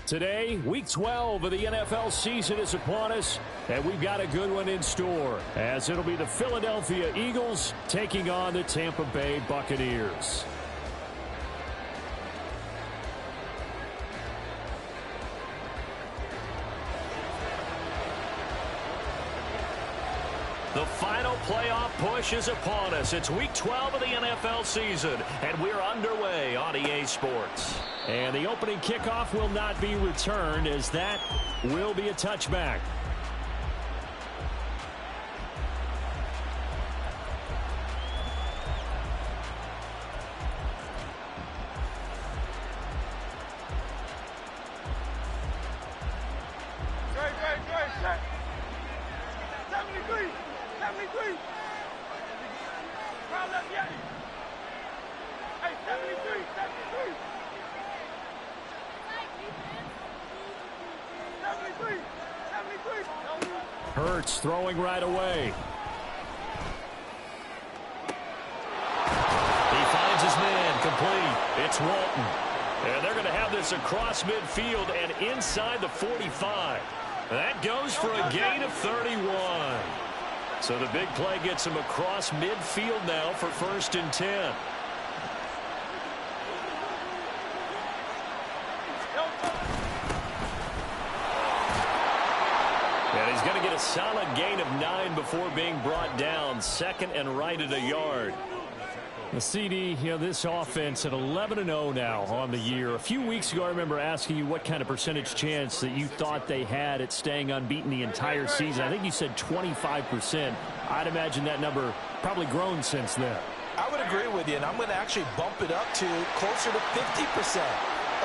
Today, Week 12 of the NFL season is upon us, and we've got a good one in store, as it'll be the Philadelphia Eagles taking on the Tampa Bay Buccaneers. The final playoff push is upon us. It's Week 12 of the NFL season, and we're underway on EA Sports. And the opening kickoff will not be returned, as that will be a touchback. Hurts throwing right away. He finds his man complete. It's Walton. And they're going to have this across midfield and inside the 45. That goes for a gain of 31. So the big play gets him across midfield now for 1st and 10. And he's going to get a solid gain of 9 before being brought down. 2nd and right at a yard. The CD, this offense at 11-0 now on the year. A few weeks ago, I remember asking you what kind of percentage chance that you thought they had at staying unbeaten the entire season. I think you said 25%. I'd imagine that number probably grown since then. I would agree with you, and I'm going to actually bump it up to closer to 50%.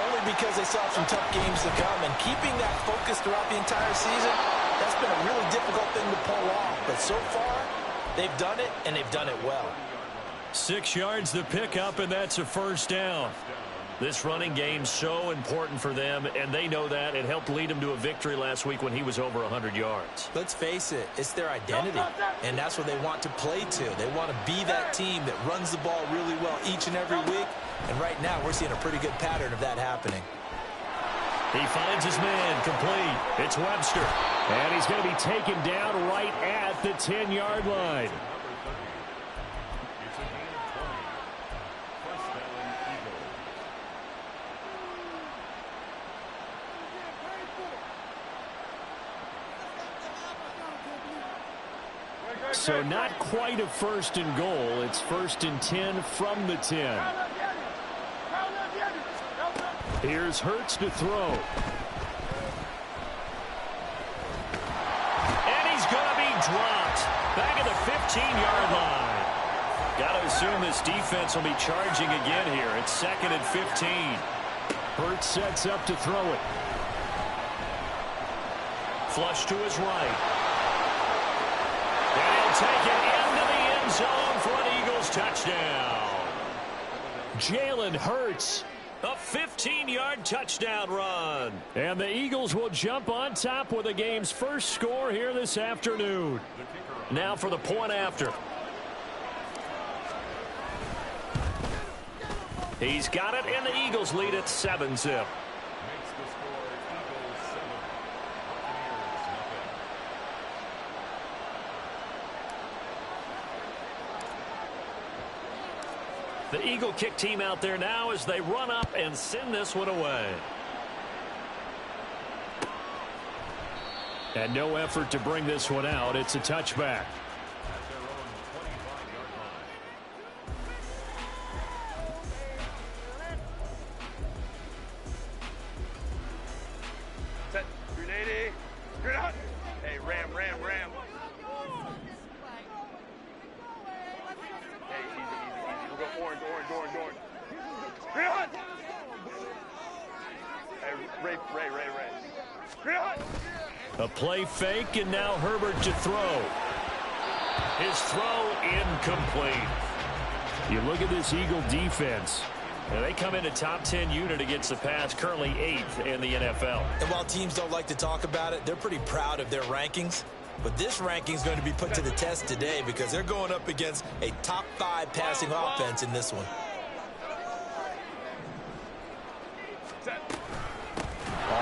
Only because they still have some tough games to come. And keeping that focus throughout the entire season, that's been a really difficult thing to pull off. But so far, they've done it, and they've done it well. 6 yards the pickup, and that's a 1st down. This running game's so important for them, and they know that. It helped lead them to a victory last week when he was over 100 yards. Let's face it, it's their identity, and that's what they want to play to. They want to be that team that runs the ball really well each and every week, and right now we're seeing a pretty good pattern of that happening. He finds his man complete. It's Webster, and he's going to be taken down right at the 10-yard line. So not quite a 1st and goal. It's 1st and 10 from the 10. Here's Hurts to throw. And he's going to be dropped. Back at the 15-yard line. Got to assume this defense will be charging again here. It's 2nd and 15. Hurts sets up to throw it. Flush to his right. And he'll take it into the end zone for an Eagles touchdown. Jalen Hurts, a 15-yard touchdown run. And the Eagles will jump on top with the game's first score here this afternoon. Now for the point after. He's got it, and the Eagles lead at 7-zip. The Eagle kick team out there now as they run up and send this one away. And no effort to bring this one out. It's a touchback. Set. 380. Straight out. Hey, ram. Hey, easy. We'll go orange. Straight out. Hey, Ray. Straight out. A play fake, and now Herbert to throw. His throw incomplete. You look at this Eagle defense. And they come in a top 10 unit against the pass, currently 8th in the NFL. And while teams don't like to talk about it, they're pretty proud of their rankings. But this ranking is going to be put to the test today because they're going up against a top 5 passing offense in this one.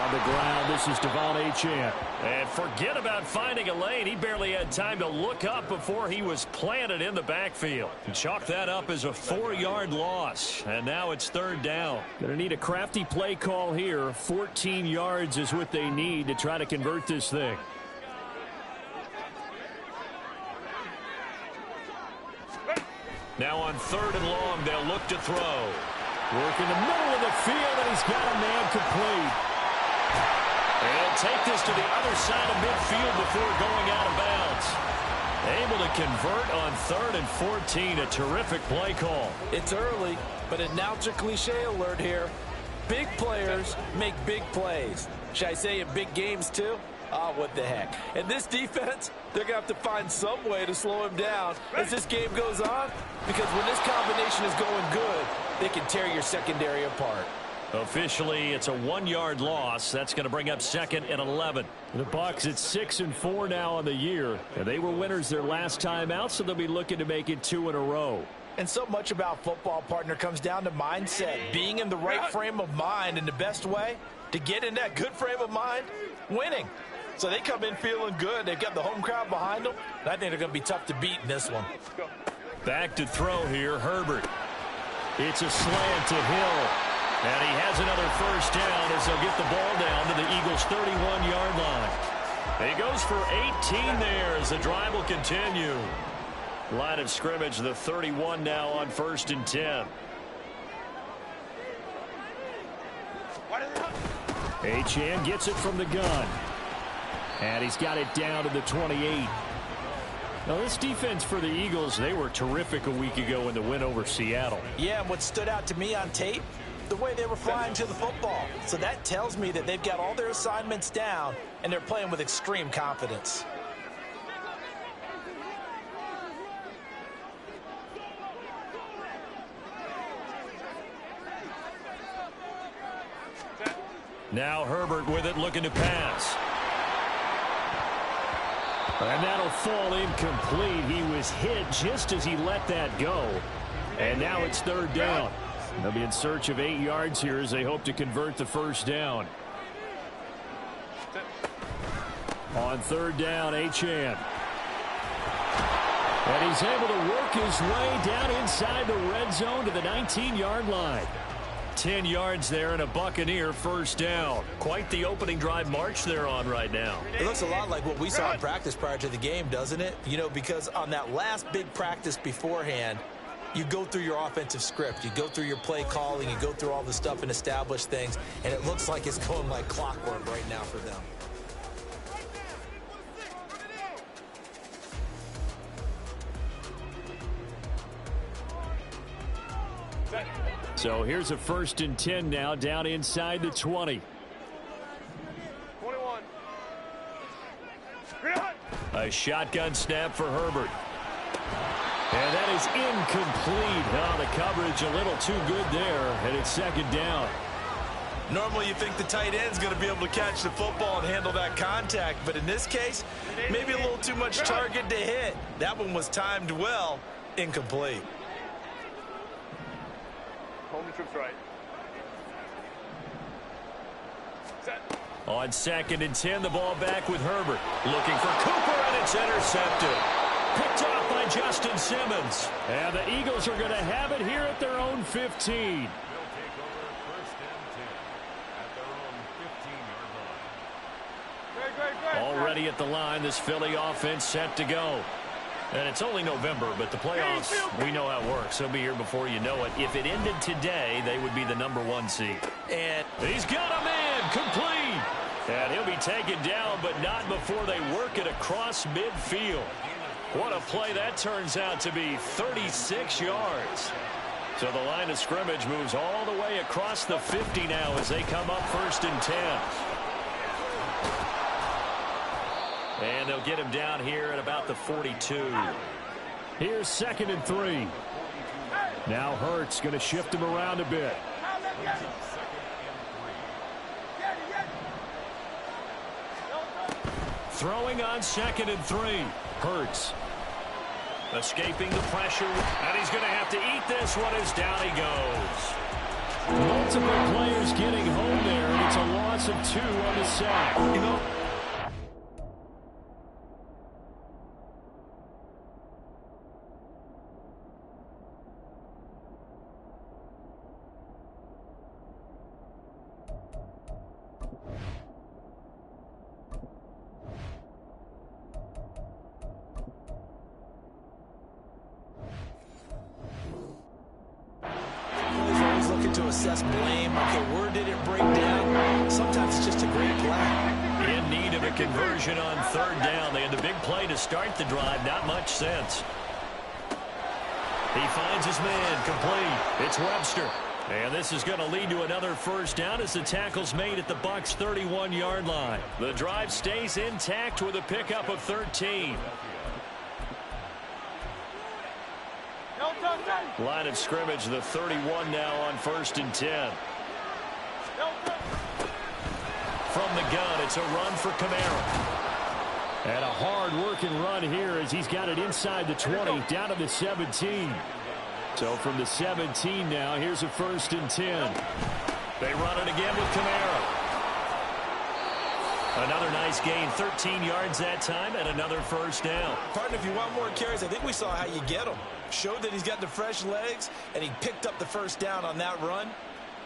on the ground. This is Devon Achane. And forget about finding a lane. He barely had time to look up before he was planted in the backfield. Chalk that up as a 4-yard loss. And now it's third down. Going to need a crafty play call here. 14 yards is what they need to try to convert this thing. Now on third and long, they'll look to throw. Work in the middle of the field, and he's got a man complete. And take this to the other side of midfield before going out of bounds. Able to convert on 3rd and 14. A terrific play call. It's early, but announce a cliche alert here. Big players make big plays. Should I say in big games too? Ah, what the heck. And this defense, they're going to have to find some way to slow him down as this game goes on, because when this combination is going good, they can tear your secondary apart. Officially, it's a 1-yard loss. That's going to bring up 2nd and 11. The Bucs at 6-4 now on the year. And they were winners their last time out, so they'll be looking to make it 2 in a row. And so much about football, partner, comes down to mindset. Being in the right frame of mind, and the best way to get in that good frame of mind, winning. So they come in feeling good. They've got the home crowd behind them. I think they're going to be tough to beat in this one. Back to throw here, Herbert. It's a slant to Hill. And he has another first down as they'll get the ball down to the Eagles' 31-yard line. He goes for 18 there as the drive will continue. Line of scrimmage, the 31 now on 1st and 10. Achane gets it from the gun. And he's got it down to the 28. Now, this defense for the Eagles, they were terrific a week ago in the win over Seattle. Yeah, and what stood out to me on tape, the way they were flying to the football. So that tells me that they've got all their assignments down, and they're playing with extreme confidence. Now Herbert with it, looking to pass. And that'll fall incomplete. He was hit just as he let that go. And now it's 3rd down. They'll be in search of 8 yards here as they hope to convert the first down. On 3rd down, Achane. And he's able to work his way down inside the red zone to the 19-yard line. 10 yards there and a Buccaneer first down. Quite the opening drive march they're on right now. It looks a lot like what we saw in practice prior to the game, doesn't it? You know, because on that last big practice beforehand, you go through your offensive script, you go through your play calling, you go through all the stuff and establish things, and it looks like it's going like clockwork right now for them. So here's a 1st and 10 now, down inside the 20. 21. A shotgun snap for Herbert. And that is incomplete. Oh, the coverage a little too good there, and it's 2nd down. Normally you think the tight end's going to be able to catch the football and handle that contact, but in this case, maybe a little too much target to hit. That one was timed well, incomplete. Home trips right. Set. On 2nd and 10, the ball back with Herbert. Looking for Cooper, and it's intercepted. Picked off by Justin Simmons. And the Eagles are going to have it here at their own 15. Already at the line, this Philly offense set to go. And it's only November, but the playoffs, we know how it works. They'll be here before you know it. If it ended today, they would be the #1 seed. And he's got him in, complete. And he'll be taken down, but not before they work it across midfield. What a play that turns out to be, 36 yards. So the line of scrimmage moves all the way across the 50 now as they come up 1st and 10. And they'll get him down here at about the 42. Here's 2nd and 3. Now Hurts going to shift him around a bit. Throwing on 2nd and 3. Hurts. Escaping the pressure. And he's going to have to eat this one as down he goes. Multiple players getting home there, and it's a loss of 2 on the sack. You know, to assess blame. Okay, where did it break down? Sometimes it's just a great play. In need of a conversion on 3rd down. They had the big play to start the drive. Not much sense. He finds his man complete. It's Webster. And this is going to lead to another 1st down as the tackle's made at the Bucs' 31-yard line. The drive stays intact with a pickup of 13. Line of scrimmage, the 31 now on 1st and 10. From the gun, it's a run for Kamara. And a hard-working run here as he's got it inside the 20, down to the 17. So from the 17 now, here's a 1st and 10. They run it again with Kamara. Another nice gain, 13 yards that time, and another 1st down. Partner, if you want more carries, I think we saw how you get them. Showed that he's got the fresh legs, and he picked up the 1st down on that run.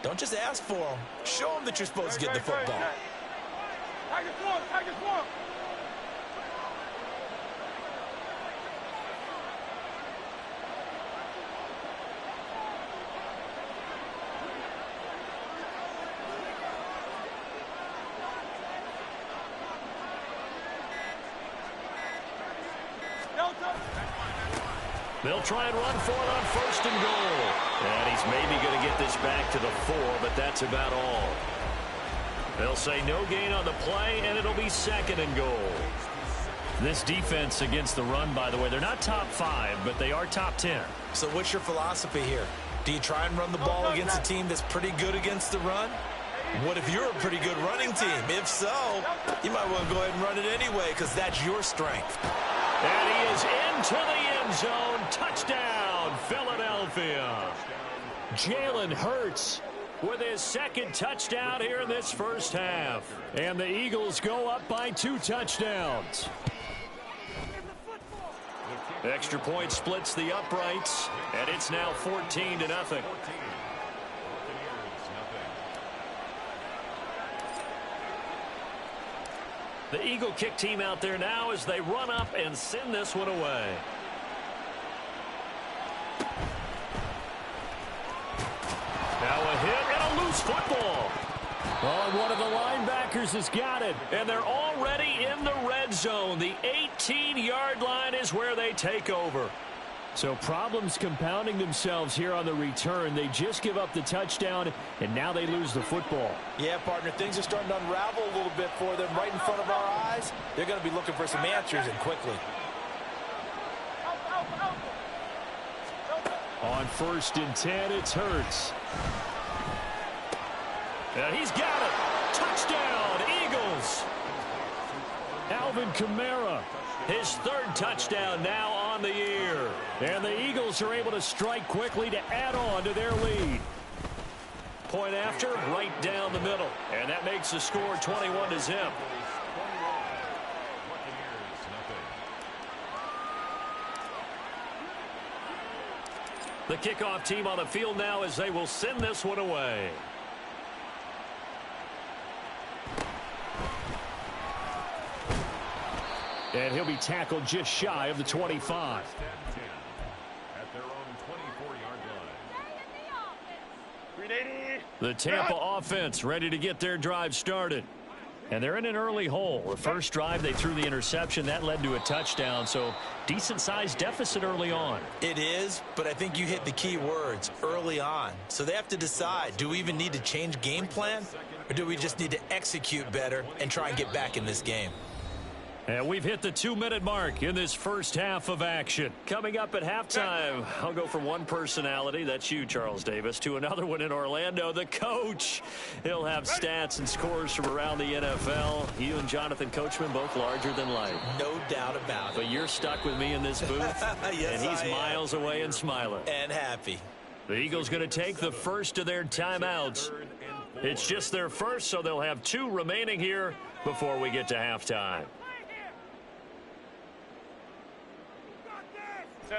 Don't just ask for him. Show him that you're supposed to get the football. They'll try and run for it on 1st and goal. And he's maybe going to get this back to the 4, but that's about all. They'll say no gain on the play, and it'll be 2nd and goal. This defense against the run, by the way, they're not top 5, but they are top 10. So what's your philosophy here? Do you try and run the ball against a team that's pretty good against the run? What if you're a pretty good running team? If so, you might want to go ahead and run it anyway because that's your strength. And he is into the end zone. Touchdown, Philadelphia. Jalen Hurts with his 2nd touchdown here in this 1st half. And the Eagles go up by 2 touchdowns. Extra point splits the uprights, and it's now 14-0. The Eagle kick team out there now as they run up and send this one away. Now a hit and a loose football. Oh, and one of the linebackers has got it. And they're already in the red zone. The 18-yard line is where they take over. So problems compounding themselves here on the return. They just give up the touchdown, and now they lose the football. Yeah, partner, things are starting to unravel a little bit for them right in front of our eyes. They're going to be looking for some answers, and quickly. On 1st and 10, it's Hurts. And he's got it. Touchdown, Eagles. Alvin Kamara, his 3rd touchdown now on the year. And the Eagles are able to strike quickly to add on to their lead. Point after, right down the middle. And that makes the score 21-0. The kickoff team on the field now as they will send this one away. And he'll be tackled just shy of the 25. At their own 24-yard line. The Tampa offense ready to get their drive started. And they're in an early hole. The first drive, they threw the interception. That led to a touchdown, so decent-sized deficit early on. It is, but I think you hit the key words, early on. So they have to decide, do we even need to change game plan, or do we just need to execute better and try and get back in this game? And we've hit the 2-minute mark in this 1st half of action. Coming up at halftime, I'll go from one personality, that's you, Charles Davis, to another one in Orlando, the coach. He'll have stats and scores from around the NFL. You and Jonathan Coachman both larger than life. No doubt about it. But you're stuck with me in this booth, yes, and he's miles away and smiling. And happy. The Eagles going to take the first of their timeouts. It's just their first, so they'll have 2 remaining here before we get to halftime.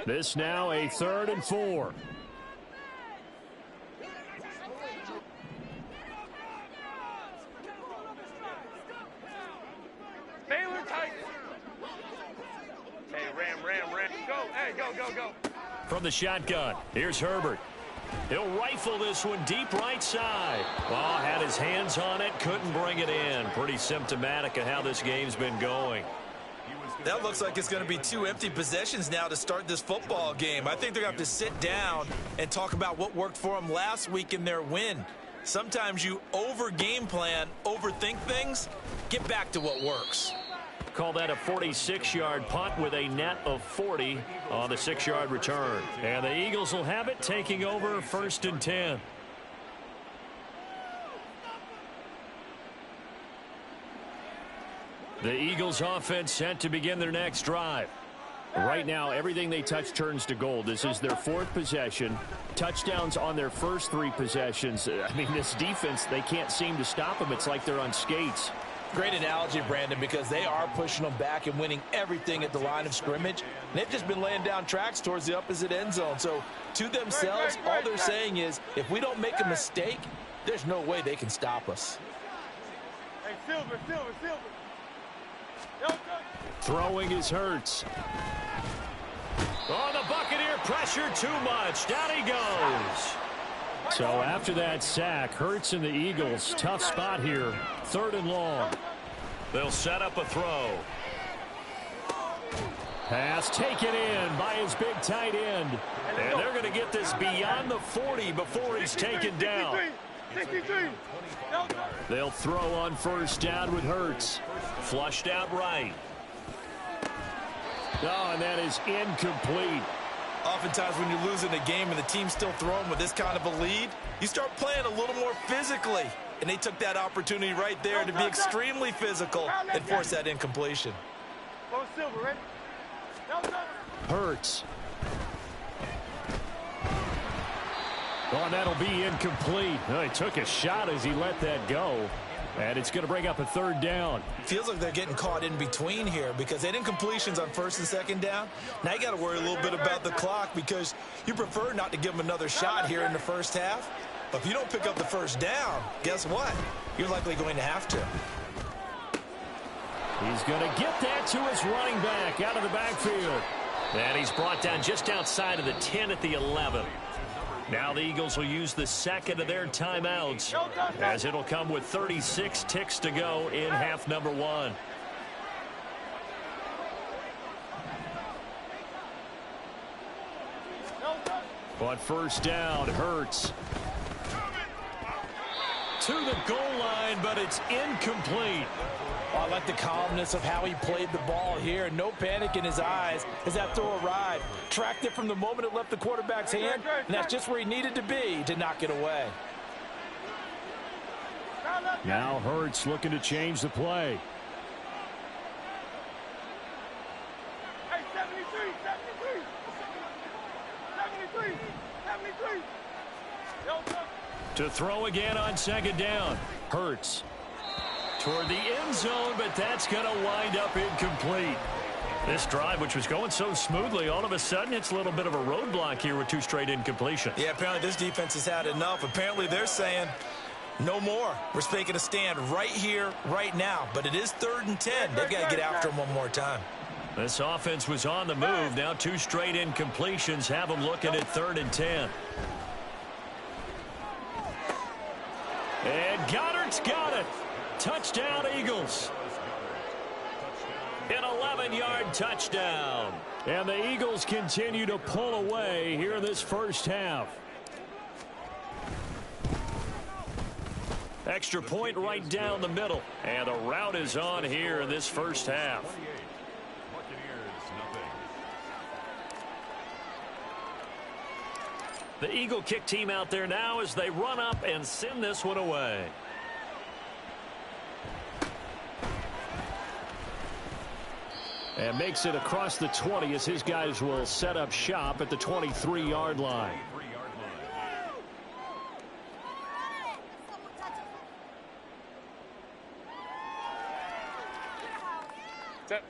This now a 3rd and 4. Baylor tight. Hey, ram. Go. Hey, go. From the shotgun, here's Herbert. He'll rifle this one deep right side. Oh, had his hands on it, couldn't bring it in. Pretty symptomatic of how this game's been going. That looks like it's going to be 2 empty possessions now to start this football game. I think they're going to have to sit down and talk about what worked for them last week in their win. Sometimes you over-game plan, overthink things. Get back to what works. Call that a 46-yard punt with a net of 40 on the 6-yard return. And the Eagles will have it, taking over 1st and 10. The Eagles offense set to begin their next drive. Right now, everything they touch turns to gold. This is their 4th possession. Touchdowns on their first 3 possessions. I mean, this defense, they can't seem to stop them. It's like they're on skates. Great analogy, Brandon, because they are pushing them back and winning everything at the line of scrimmage. And they've just been laying down tracks towards the opposite end zone. So to themselves, all they're saying is, if we don't make a mistake, there's no way they can stop us. Hey, Silver. Throwing is Hurts. Oh, the Buccaneer pressure too much. Down he goes. So after that sack, Hurts and the Eagles, tough spot here. 3rd and long. They'll set up a throw. Pass taken in by his big tight end. And they're going to get this beyond the 40 before he's taken down. 63. They'll throw on 1st down with Hurts. Flushed out right. Oh, and that is incomplete. Oftentimes when you're losing a game and the team's still throwing with this kind of a lead, you start playing a little more physically. And they took that opportunity right there to be extremely physical and force that incompletion. Silver, ready? Hurts. Oh, and that'll be incomplete. Oh, he took a shot as he let that go. And it's going to bring up a 3rd down. Feels like they're getting caught in between here because they had incompletions on 1st and 2nd down. Now you got to worry a little bit about the clock because you prefer not to give them another shot here in the 1st half. But if you don't pick up the 1st down, guess what? You're likely going to have to. He's going to get that to his running back out of the backfield. And he's brought down just outside of the 10 at the 11. Now the Eagles will use the 2nd of their timeouts as it'll come with 36 ticks to go in half number 1. On 1st down, Hurts. To the goal line, but it's incomplete. Oh, I like the calmness of how he played the ball here. No panic in his eyes as that throw arrived. Tracked it from the moment it left the quarterback's hand, and that's just where he needed to be to knock it away. Now Hurts looking to change the play. Hey, 73. To throw again on 2nd down. Hurts. Toward the end zone, but that's going to wind up incomplete. This drive, which was going so smoothly, all of a sudden it's a little bit of a roadblock here with 2 straight incompletions. Yeah, apparently this defense has had enough. Apparently they're saying no more. We're making a stand right here, right now. But it is 3rd and 10. They've got to get after him one more time. This offense was on the move. Now 2 straight incompletions have them looking at 3rd and 10. And Goddard's got it. Touchdown, Eagles. An 11-yard touchdown. And the Eagles continue to pull away here in this 1st half. Extra point right down the middle. And the route is on here in this 1st half. The Eagle kick team out there now as they run up and send this one away. And makes it across the 20 as his guys will set up shop at the 23-yard line. Set.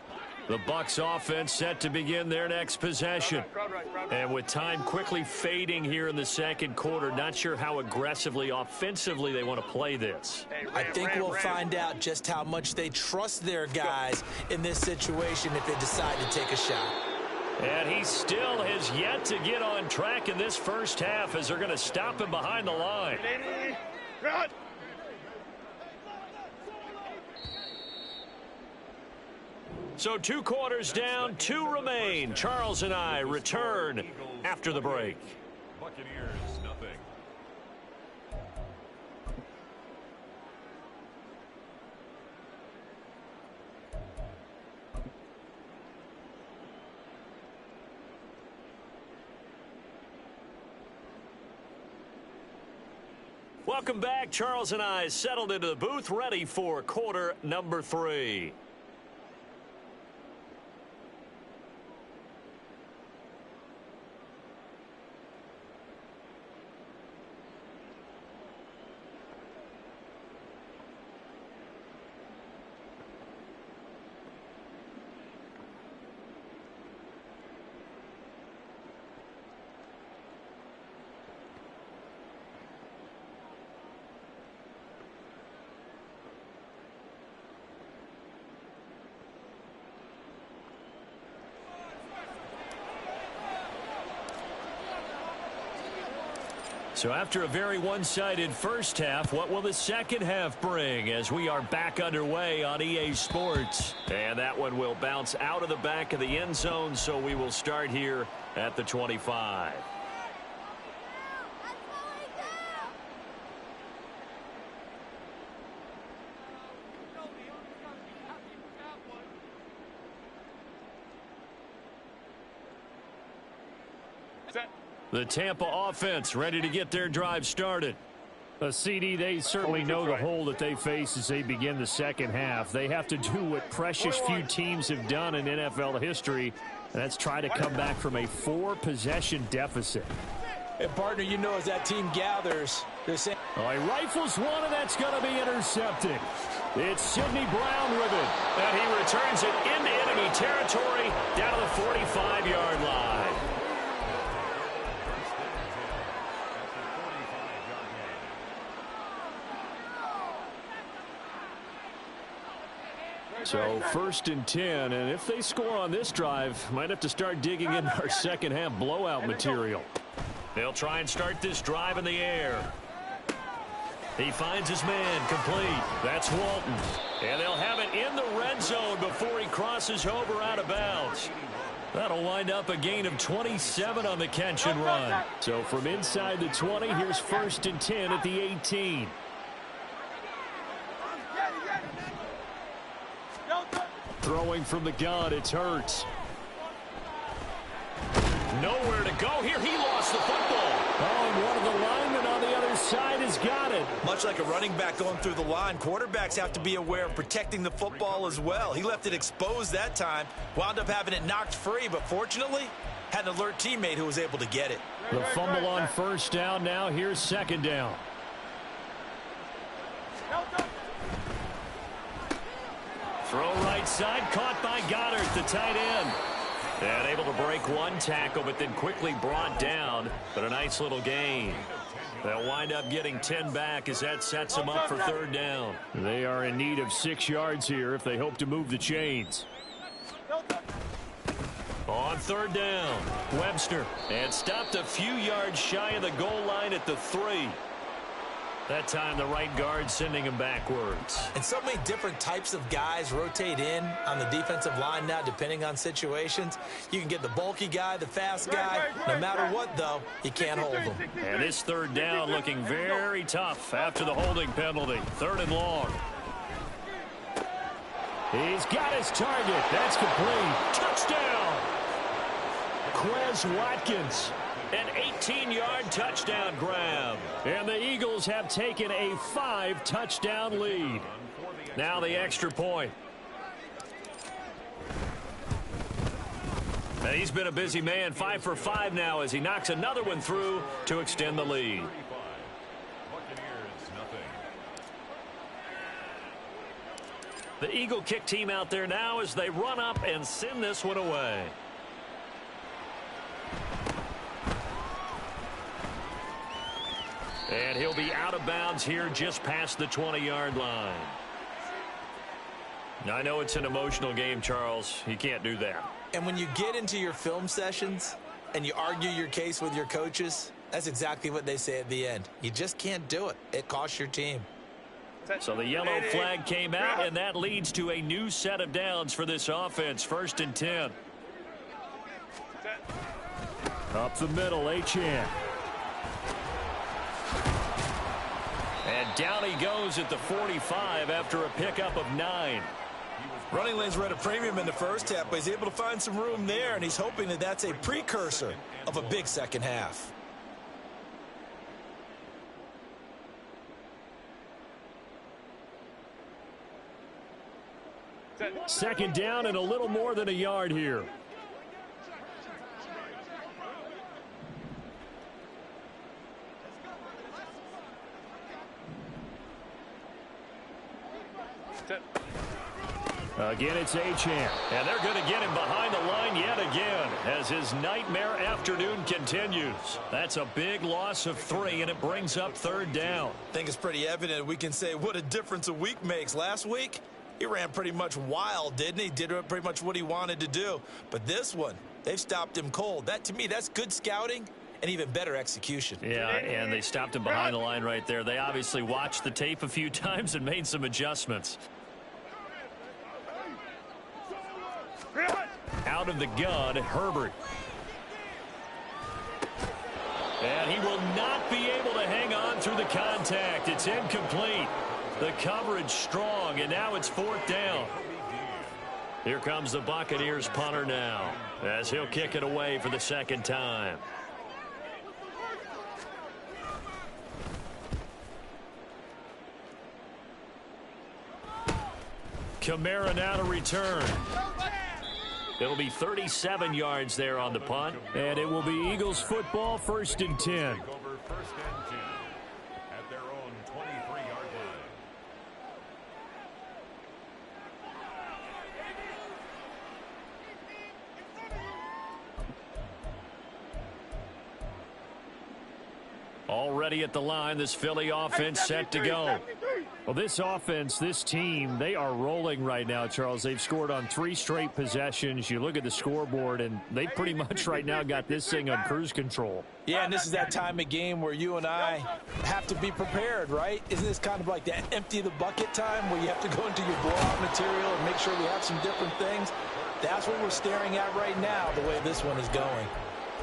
The Bucs offense set to begin their next possession. Crowd right. And with time quickly fading here in the second quarter, not sure how aggressively, offensively they want to play this. Hey, I think we'll find out just how much they trust their guys in this situation if they decide to take a shot. And he still has yet to get on track in this first half as they're going to stop him behind the line. Crowd. So 2 quarters down, 2 remain. Charles and I return after the break. Buccaneers, nothing. Welcome back. Charles and I settled into the booth, ready for quarter number 3. So after a very one-sided first half, what will the second half bring as we are back underway on EA Sports? And that one will bounce out of the back of the end zone, so we will start here at the 25. Set. The Tampa offense ready to get their drive started. A CD, they certainly know the hole that they face as they begin the second half. They have to do what precious few teams have done in NFL history, and that's try to come back from a 4-possession deficit. And partner, you know, as that team gathers, they're saying, Oh, he rifles one, and that's going to be intercepted. It's Sidney Brown with it, and he returns it into enemy territory down to the 45-yard line. So 1st and 10, and if they score on this drive, might have to start digging into our second half blowout material. They'll try and start this drive in the air. He finds his man complete. That's Walton. And they'll have it in the red zone before he crosses over out of bounds. That'll wind up a gain of 27 on the catch and run. So from inside the 20, here's 1st and 10 at the 18. Throwing from the gun, it's Hurts. Nowhere to go here. He lost the football. Oh, and one of the linemen on the other side has got it. much like a running back going through the line, quarterbacks have to be aware of protecting the football as well. He left it exposed that time, wound up having it knocked free, but fortunately had an alert teammate who was able to get it. The fumble on 1st down. Now here's 2nd down. Throw right side, caught by Goddard, the tight end. And able to break one tackle, but then quickly brought down. But a nice little gain. They'll wind up getting 10 back as that sets them up for 3rd down. They are in need of 6 yards here if they hope to move the chains. On 3rd down, Webster. And stopped a few yards shy of the goal line at the 3. That time the right guard sending him backwards. And so many different types of guys rotate in on the defensive line now depending on situations. You can get the bulky guy, the fast guy. No matter what, though, you can't hold them. And this 3rd down looking very tough after the holding penalty. 3rd and long. He's got his target. That's complete. Touchdown! Quez Watkins. An 18-yard touchdown grab. And the Eagles have taken a 5-touchdown lead. Now the extra point. Now he's been a busy man, 5 for 5 now as he knocks another one through to extend the lead. The Eagle kick team out there now as they run up and send this one away. And he'll be out of bounds here just past the 20-yard line. I know it's an emotional game, Charles. You can't do that. And when you get into your film sessions and you argue your case with your coaches, that's exactly what they say at the end. You just can't do it. It costs your team. So the yellow flag came out, and that leads to a new set of downs for this offense. 1st and 10. Up the middle, Achane. And down he goes at the 45 after a pickup of 9. Running lanes were at a premium in the first half, but he's able to find some room there, and he's hoping that that's a precursor of a big second half. Second down and a little more than a yard here. Again, it's Achane. And they're going to get him behind the line yet again as his nightmare afternoon continues. That's a big loss of 3, and it brings up 3rd down. I think it's pretty evident we can say what a difference a week makes. Last week, he ran pretty much wild, didn't he? Did pretty much what he wanted to do. But this one, they've stopped him cold. That, to me, that's good scouting and even better execution. Yeah, and they stopped him behind the line right there. They obviously watched the tape a few times and made some adjustments. Out of the gun, Herbert. And he will not be able to hang on through the contact. It's incomplete. The coverage strong, and now it's 4th down. Here comes the Buccaneers punter now, as he'll kick it away for the 2nd time. Kamara now to return. It'll be 37 yards there on the punt. And it will be Eagles football, 1st and 10. Over 1st and 10 at their own 23-yard line. Already at the line, this Philly offense set to go. Well, this offense, this team, they are rolling right now, Charles. They've scored on 3 straight possessions. You look at the scoreboard, and they pretty much right now got this thing on cruise control. Yeah, and this is that time of game where you and I have to be prepared, right? Isn't this kind of like that empty the bucket time where you have to go into your blowout material and make sure we have some different things? That's what we're staring at right now, the way this one is going.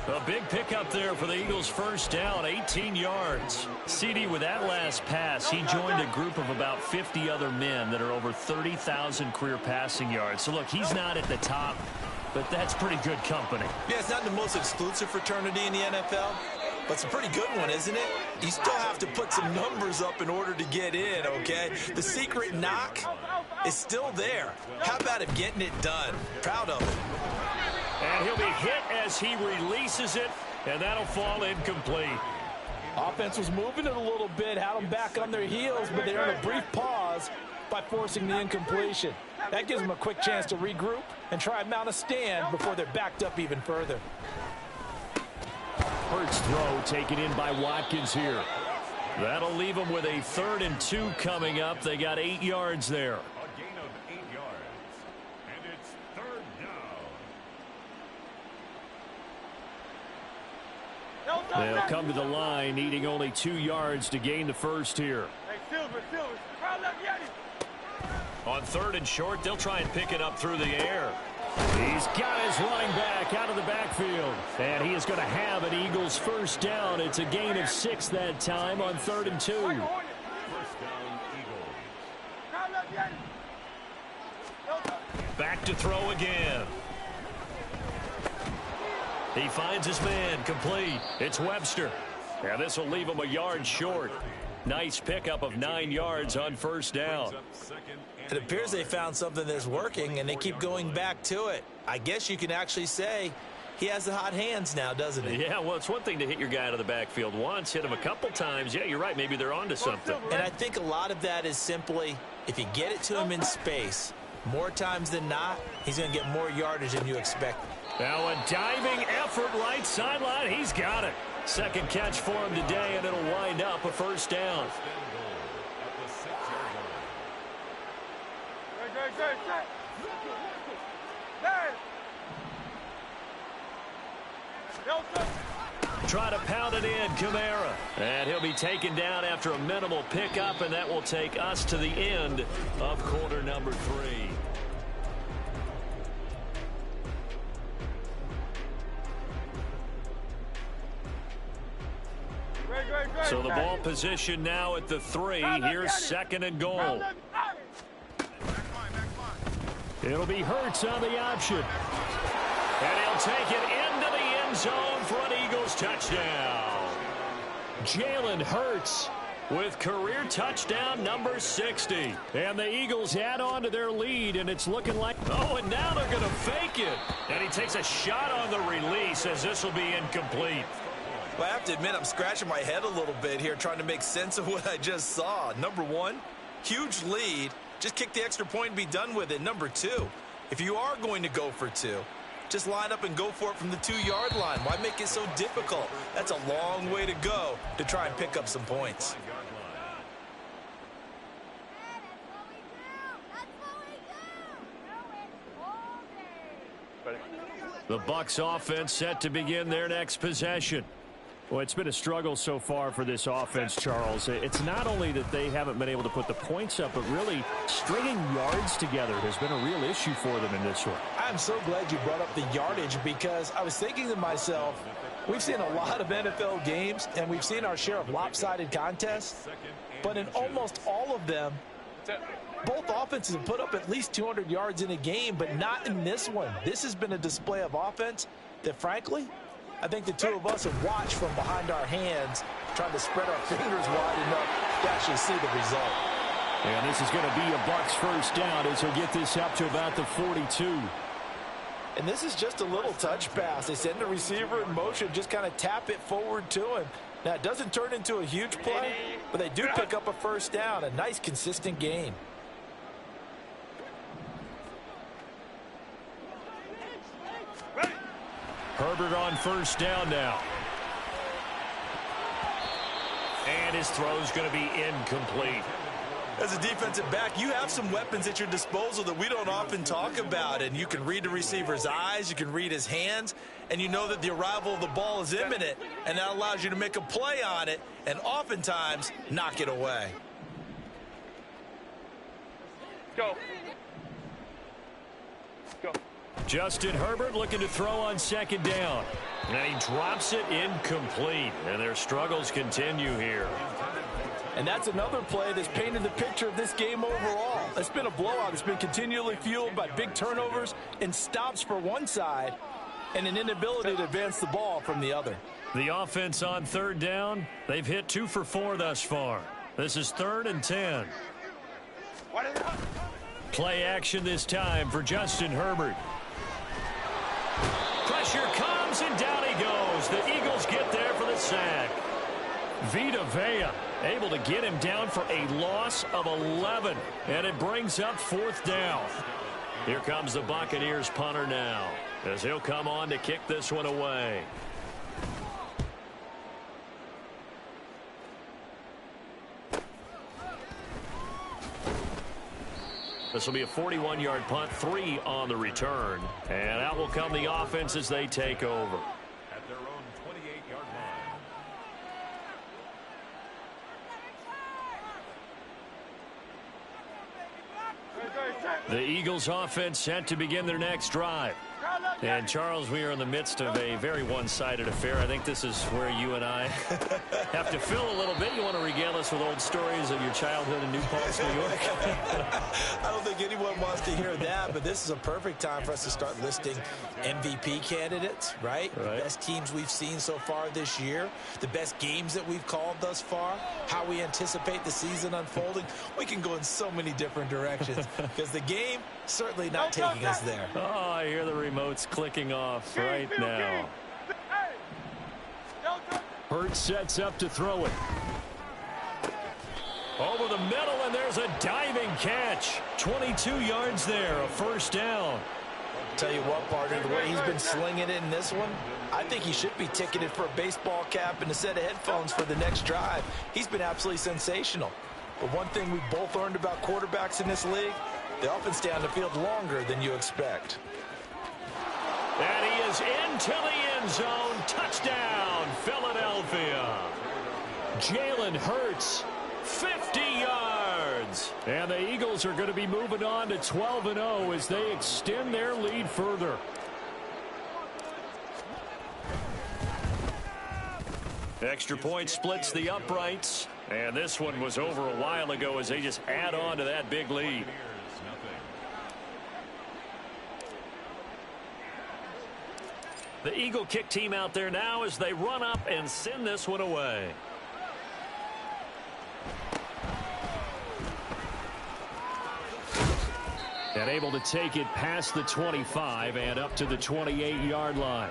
A big pickup there for the Eagles' 1st down, 18 yards. CD, with that last pass, he joined a group of about 50 other men that are over 30,000 career passing yards. So, look, he's not at the top, but that's pretty good company. Yeah, it's not the most exclusive fraternity in the NFL, but it's a pretty good one, isn't it? You still have to put some numbers up in order to get in, okay? The secret knock is still there. How about him getting it done? Proud of him. And he'll be hit as he releases it, and that'll fall incomplete. Offense was moving it a little bit, had them back on their heels, but they earned a brief pause by forcing the incompletion. That gives them a quick chance to regroup and try and mount a stand before they're backed up even further. Hurts throw taken in by Watkins here. That'll leave them with a 3rd and 2 coming up. They got 8 yards there. A gain of 8 yards. And it's 3rd down. They'll come to the line, needing only 2 yards to gain the 1st here. On 3rd and short, they'll try and pick it up through the air. He's got his running back out of the backfield. And he is going to have an Eagles 1st down. It's a gain of 6 that time on 3rd and 2. 1st down, Eagles. Back to throw again. He finds his man, complete. It's Webster. And this will leave him a yard short. Nice pickup of 9 yards on 1st down. It appears they found something that's working, and they keep going back to it. I guess you can actually say he has the hot hands now, doesn't he? Yeah, well, it's one thing to hit your guy out of the backfield once, hit him a couple times. Yeah, you're right. Maybe they're onto something. And I think a lot of that is simply If you get it to him in space, more times than not, he's going to get more yardage than you expect. Now a diving effort right sideline. He's got it. Second catch for him today, and it'll wind up a first down. Try to pound it in, Kamara. And he'll be taken down after a minimal pickup, and that will take us to the end of quarter number 3. So the ball position now at the 3. Here's second and goal. It'll be Hurts on the option. And he'll take it into the end zone for an Eagles touchdown. Jalen Hurts with career touchdown number 60. And the Eagles add on to their lead, and it's looking like, oh, and now they're going to fake it. And he takes a shot on the release as this will be incomplete. Well, I have to admit, I'm scratching my head a little bit here trying to make sense of what I just saw. Number one, huge lead. Just kick the extra point and be done with it. Number two, if you are going to go for 2, just line up and go for it from the 2-yard line. Why make it so difficult? That's a long way to go to try and pick up some points. The Bucs offense set to begin their next possession. Well, it's been a struggle so far for this offense, Charles. It's not only that they haven't been able to put the points up, but really stringing yards together has been a real issue for them in this one. I'm so glad you brought up the yardage, because I was thinking to myself, we've seen a lot of NFL games, and we've seen our share of lopsided contests, but in almost all of them, both offenses have put up at least 200 yards in a game, but not in this one. This has been a display of offense that, frankly, I think the two of us have watched from behind our hands, trying to spread our fingers wide enough to actually see the result. And this is going to be a Bucs first down as he'll get this up to about the 42. And this is just a little touch pass. They send the receiver in motion, just kind of tap it forward to him. Now, it doesn't turn into a huge play, but they do pick up a first down, a nice, consistent gain. Herbert on first down now. And his throw's going to be incomplete. As a defensive back, you have some weapons at your disposal that we don't often talk about. And you can read the receiver's eyes, you can read his hands, and you know that the arrival of the ball is imminent. And that allows you to make a play on it and oftentimes knock it away. Go. Go. Justin Herbert looking to throw on second down. And he drops it incomplete. And their struggles continue here. And that's another play that's painted the picture of this game overall. It's been a blowout. It's been continually fueled by big turnovers and stops for one side and an inability to advance the ball from the other. The offense on third down, they've hit 2 for 4 thus far. This is 3rd and 10. Play action this time for Justin Herbert. Pressure comes, and down he goes. The Eagles get there for the sack. Vita Vea able to get him down for a loss of 11. And it brings up 4th down. Here comes the Buccaneers punter now, as he'll come on to kick this one away. This will be a 41-yard punt, 3 on the return. And out will come the offense as they take over. At their own 28-yard line. The Eagles offense set to begin their next drive. And, Charles, we are in the midst of a very one-sided affair. I think this is where you and I have to fill a little bit. You want to regale us with old stories of your childhood in New Paltz, New York? I don't think anyone wants to hear that, but this is a perfect time for us to start listing MVP candidates, right? The best teams we've seen so far this year, the best games that we've called thus far, how we anticipate the season unfolding. We can go in so many different directions because the game certainly not taking us there. Oh, I hear the remote's clicking off right now. Hurts sets up to throw it. Over the middle, and there's a diving catch. 22 yards there, a first down. Tell you what, partner, the way he's been slinging it in this one, I think he should be ticketed for a baseball cap and a set of headphones for the next drive. He's been absolutely sensational. But one thing we've both learned about quarterbacks in this league, they often stay on the field longer than you expect. And he is into the end zone. Touchdown, Philadelphia. Jalen Hurts, 50 yards. And the Eagles are going to be moving on to 12-0 as they extend their lead further. Extra point splits the uprights. And this one was over a while ago as they just add on to that big lead. The Eagle kick team out there now as they run up and send this one away. And able to take it past the 25 and up to the 28-yard line.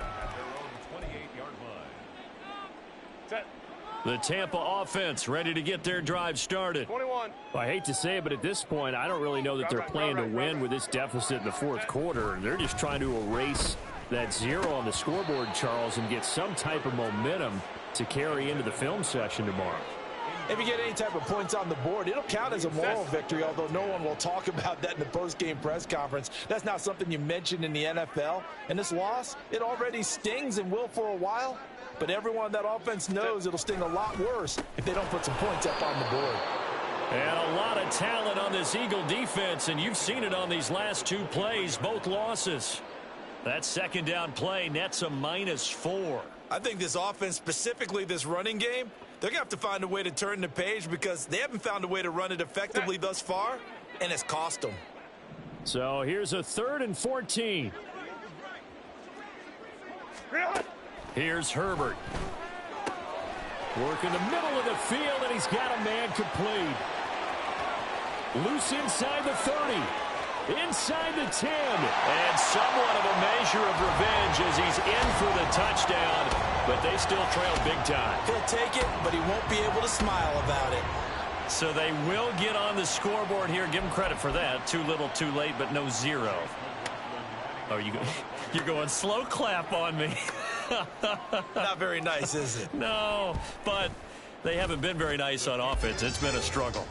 The Tampa offense ready to get their drive started. 21. I hate to say it, but at this point, I don't really know that they're playing to win with this deficit in the fourth quarter. They're just trying to erase that zero on the scoreboard, Charles, and get some type of momentum to carry into the film session tomorrow. If you get any type of points on the board, it'll count as a moral victory, although no one will talk about that in the post-game press conference. That's not something you mentioned in the NFL. And this loss, it already stings and will for a while. But everyone on that offense knows it'll sting a lot worse if they don't put some points up on the board. And a lot of talent on this Eagle defense, and you've seen it on these last two plays, both losses. That second down play nets a -4. I think this offense, specifically this running game, they're going to have to find a way to turn the page because they haven't found a way to run it effectively thus far, and it's cost them. So here's a 3rd and 14. Here's Herbert. Work in the middle of the field, and he's got a man complete. Loose inside the 30. Inside the 10. And somewhat of a measure of revenge as he's in for the touchdown, but they still trail big time. He'll take it, but he won't be able to smile about it. So they will get on the scoreboard here. Give them credit for that. Too little, too late, but no zero. Oh, you're going slow clap on me. Not very nice, is it? No, but they haven't been very nice on offense. It's been a struggle.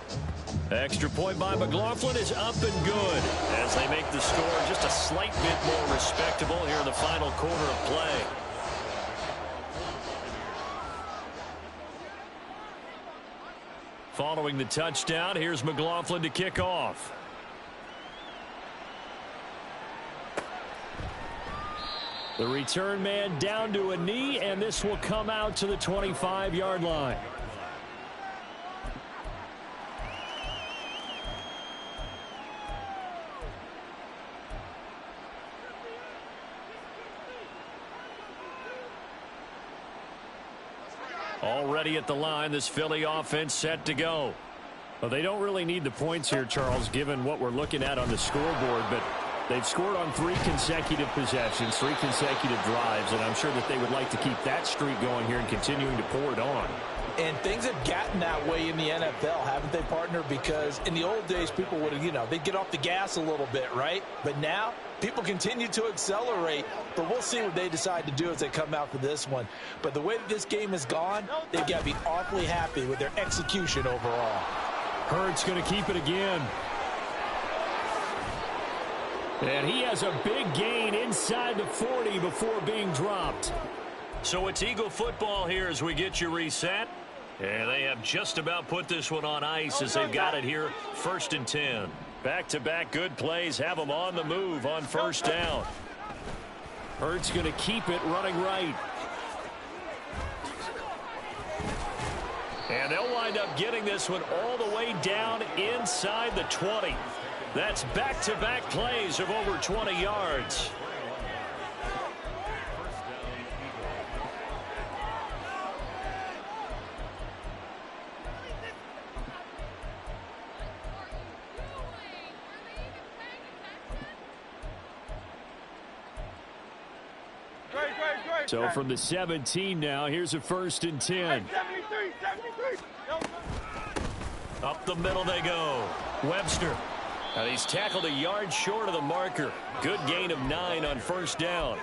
Extra point by McLaughlin is up and good as they make the score just a slight bit more respectable here in the final quarter of play. Following the touchdown, here's McLaughlin to kick off. The return man down to a knee, and this will come out to the 25-yard line. Already at the line, this Philly offense set to go. Well, they don't really need the points here, Charles, given what we're looking at on the scoreboard, but they've scored on 3 consecutive possessions, 3 consecutive drives, and I'm sure that they would like to keep that streak going here and continuing to pour it on. And things have gotten that way in the NFL, haven't they, partner? Because in the old days, people would, they'd get off the gas a little bit, right? But now, people continue to accelerate, but we'll see what they decide to do as they come out for this one. But the way that this game has gone, they've got to be awfully happy with their execution overall. Hurts going to keep it again. And he has a big gain inside the 40 before being dropped. So it's Eagle football here as we get you reset. And they have just about put this one on ice as they've got it here, 1st and 10. Back-to-back good plays have them on the move on 1st down. Hurts going to keep it running right. And they'll wind up getting this one all the way down inside the 20. That's back-to-back plays of over 20 yards. So from the 17 now, here's a 1st and 10. Up the middle they go. Webster. Now he's tackled a yard short of the marker. Good gain of 9 on first down.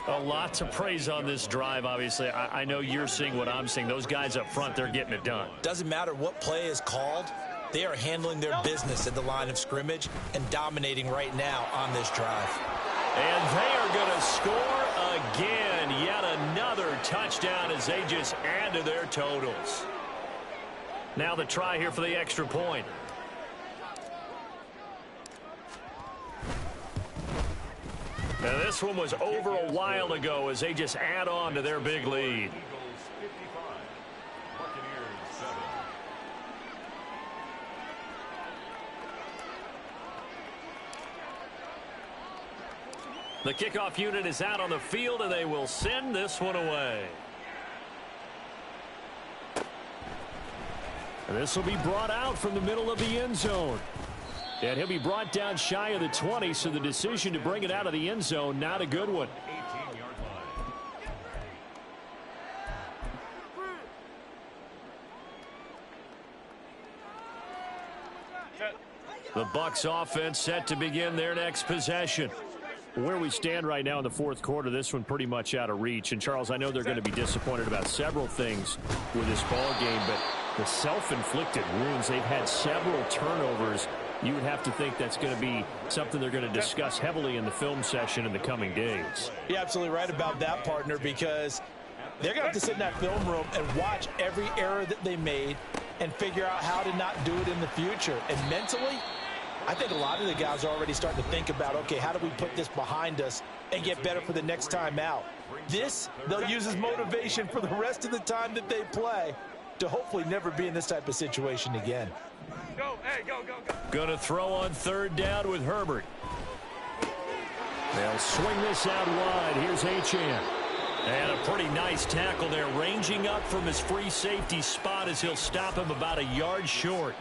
A lot to praise on this drive, obviously. I know you're seeing what I'm seeing. Those guys up front, they're getting it done. Doesn't matter what play is called. They are handling their business at the line of scrimmage and dominating right now on this drive. And they are going to score again. Yet another touchdown as they just add to their totals. Now the try here for the extra point. Now this one was over a while ago as they just add on to their big lead. Eagles 55, Buccaneers 7. The kickoff unit is out on the field, and they will send this one away. And this will be brought out from the middle of the end zone. And he'll be brought down shy of the 20, so the decision to bring it out of the end zone, not a good one. 18-yard line. The Bucs offense set to begin their next possession. Where we stand right now in the fourth quarter, this one pretty much out of reach. And, Charles, I know they're going to be disappointed about several things with this ball game, but the self-inflicted wounds, they've had several turnovers. You would have to think that's going to be something they're going to discuss heavily in the film session in the coming days. You're absolutely right about that, partner, because they're going to have to sit in that film room and watch every error that they made and figure out how to not do it in the future. And mentally, I think a lot of the guys are already starting to think about, okay, how do we put this behind us and get better for the next time out? This, they'll use as motivation for the rest of the time that they play to hopefully never be in this type of situation again. Go, hey, go, go, go. Going to throw on third down with Herbert. They'll swing this out wide. Here's Achane. And a pretty nice tackle there, ranging up from his free safety spot as he'll stop him about a yard short.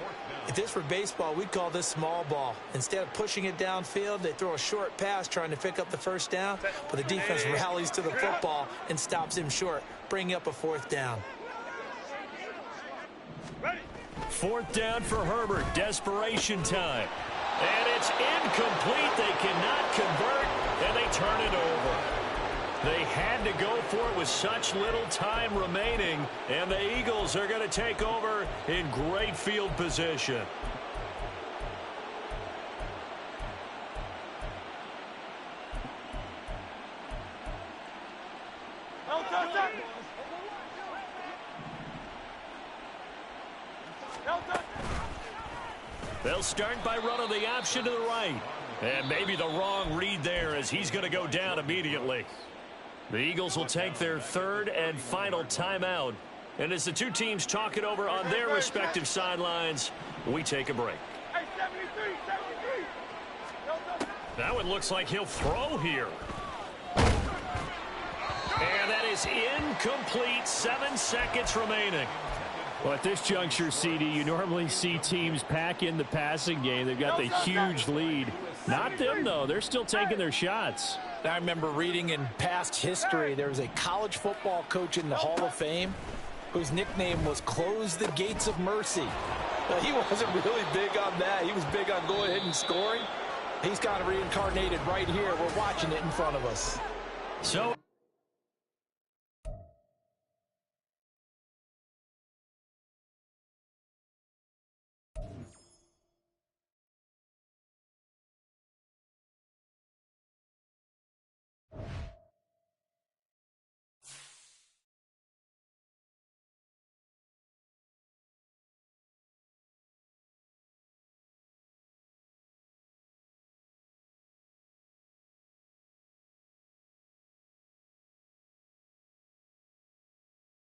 If this were baseball, we'd call this small ball. Instead of pushing it downfield, they throw a short pass trying to pick up the first down, but the defense rallies to the football and stops him short, bringing up a fourth down. Fourth down for Herbert. Desperation time. And it's incomplete. They cannot convert, and they turn it over. They had to go for it with such little time remaining, and the Eagles are going to take over in great field position. They'll start by running the option to the right. And maybe the wrong read there as he's going to go down immediately. The Eagles will take their third and final timeout. And as the two teams talk it over on their respective sidelines, we take a break. Hey, 73, 73. That one looks like he'll throw here. And that is incomplete. 7 seconds remaining. Well, at this juncture, CD, you normally see teams pack in the passing game. They've got the huge lead. Not them, though. They're still taking their shots. I remember reading in past history, there was a college football coach in the Hall of Fame whose nickname was Close the Gates of Mercy. Now, he wasn't really big on that. He was big on going ahead and scoring. He's kind of reincarnated right here. We're watching it in front of us. So